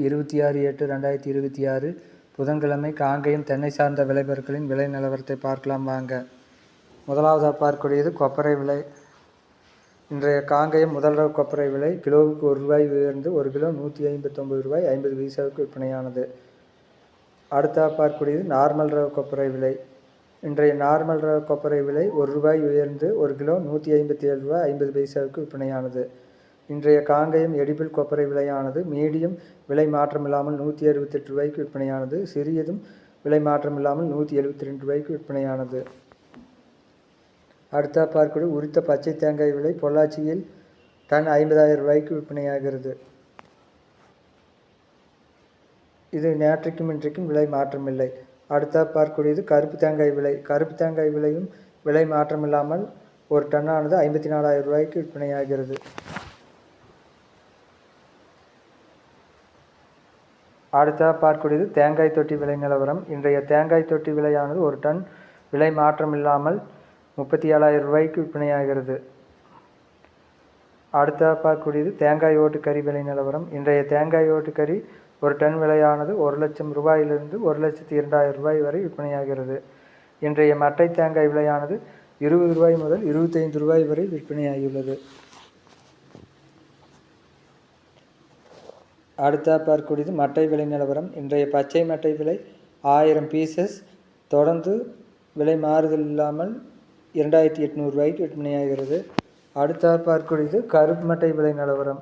26/8/2026 புதன்கிழமை காங்கேயம் தென்னை சார்ந்த விளைபொருட்களின் விலை நிலவரத்தை பார்க்கலாம் வாங்க. முதலாவதாக பார்க்கக்கூடியது கொப்பரை விலை. இன்றைய காங்கேயம் முதல் ரக கொப்பரை விலை கிலோவுக்கு ₹1 உயர்ந்து 1 கிலோ ₹159.50 விற்பனையானது. அடுத்தாக பார்க்கக்கூடியது நார்மல் ரக கொப்பரை விலை. இன்றைய நார்மல் ரக கொப்பரை விலை ₹1 உயர்ந்து 1 கிலோ ₹157.50 விற்பனையானது. இன்றைய காங்கேயம் எடிபிள் கொப்பரை விலையானது மீடியம் விலை மாற்றமில்லாமல் ₹168 விற்பனையானது. சிறியதும் விலை மாற்றமில்லாமல் ₹172 விற்பனையானது. அடுத்த பார்க்கக்கூடிய உரித்த பச்சை தேங்காய் விலை பொள்ளாச்சியில் டன் ₹50,000 விற்பனையாகிறது. இது நேற்றைக்கும் இன்றைக்கும் விலை மாற்றமில்லை. அடுத்த பார்க்கக்கூடியது கருப்பு தேங்காய் விலை. கருப்பு தேங்காய் விலையும் விலை மாற்றமில்லாமல் ஒரு டன்னானது ₹54,000 விற்பனையாகிறது. அடுத்ததாக பார்க்கக்கூடியது தேங்காய் தொட்டி விலை நிலவரம். இன்றைய தேங்காய் தொட்டி விலையானது ஒரு டன் விலை மாற்றமில்லாமல் ₹37,000 விற்பனையாகிறது. அடுத்ததாக பார்க்கக்கூடியது தேங்காய் ஓட்டுக்கறி விலை நிலவரம். இன்றைய தேங்காய் ஓட்டுக்கறி ஒரு டன் விலையானது ₹1,00,000 ₹1,02,000 வரை விற்பனையாகிறது. இன்றைய மட்டை தேங்காய் விலையானது ₹20 முதல் ₹25 வரை விற்பனையாகியுள்ளது. அடுத்த பார்க்கக்கூடியது மட்டை விலை நிலவரம். இன்றைய பச்சை மட்டை விலை 1000 பீசஸ் தொடர்ந்து விலை மாறுதல் இல்லாமல் ₹2,800 விற்பனையாகிறது. அடுத்த பார்க்கக்கூடியது கருப்பு மட்டை விலை நிலவரம்.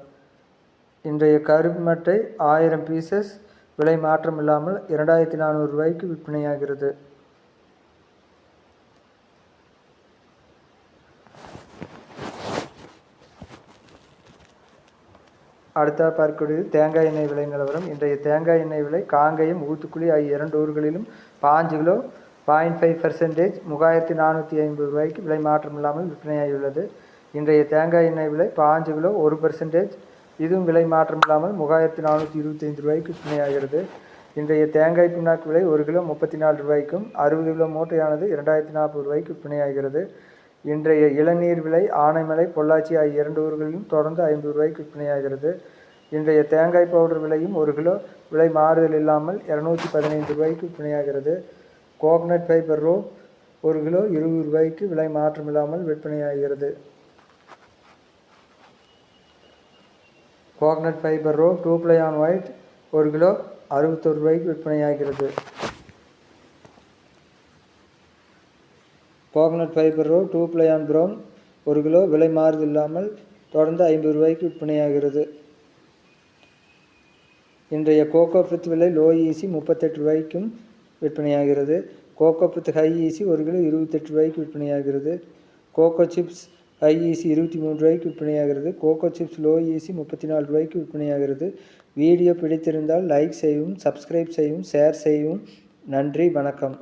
இன்றைய கருப்பு மட்டை 1000 பீசஸ் விலை மாற்றம் இல்லாமல் ₹2,400 விற்பனையாகிறது. அடுத்த பார்க்கக்கூடியது தேங்காய் எண்ணெய் விலை நிலவரம். இன்றைய தேங்காய் எண்ணெய் விலை காங்கேயம் ஊத்துக்குளி ஆகிய 2 ஊர்களிலும் 5 கிலோ 0.5% ₹3,450 விலை மாற்றம் இல்லாமல் விற்பனையாகியுள்ளது. இன்றைய தேங்காய் எண்ணெய் விலை 5 கிலோ 1%, இதுவும் விலை மாற்றம் இல்லாமல் ₹3,425 விற்பனையாகிறது. இன்றைய தேங்காய் புண்ணாக்கு விலை 1 கிலோ ₹34க்கும் 60 கிலோ மூட்டையானது ₹2,040 விற்பனையாகிறது. இன்றைய இளநீர் விலை ஆனைமலை பொள்ளாச்சி ஆகிய 2 ஊர்களிலும் தொடர்ந்து ₹50 விற்பனையாகிறது. இன்றைய தேங்காய் பவுடர் விலையும் 1 கிலோ விலை மாறுதல் இல்லாமல் ₹215 விற்பனையாகிறது. கோகனட் ஃபைபர் ரோ 1 கிலோ ₹20 விலை மாற்றமில்லாமல் விற்பனையாகிறது. Coconut fiber raw 2 ply on white 1 kilo ₹61 விற்பனையாகிறது. Coconut fiber raw 2 ply on brown 1 kilo விலை மாறுதல் இல்லாமல் தொடர்ந்து ₹50 விற்பனையாகிறது. இன்றைய கோகோ பித் விலை லோ ஈசி ₹38க்கும் விற்பனையாகிறது. Coco pith high EC 1 kilo ₹28 விற்பனையாகிறது. கோகோ சிப்ஸ் ஹை ஈசி ₹23 விற்பனையாகிறது. கோகோ சிப்ஸ் லோ ஈசி ₹34 விற்பனையாகிறது. வீடியோ பிடித்திருந்தால் லைக் செய்யவும், சப்ஸ்கிரைப் செய்யவும், ஷேர் செய்யவும். நன்றி, வணக்கம்.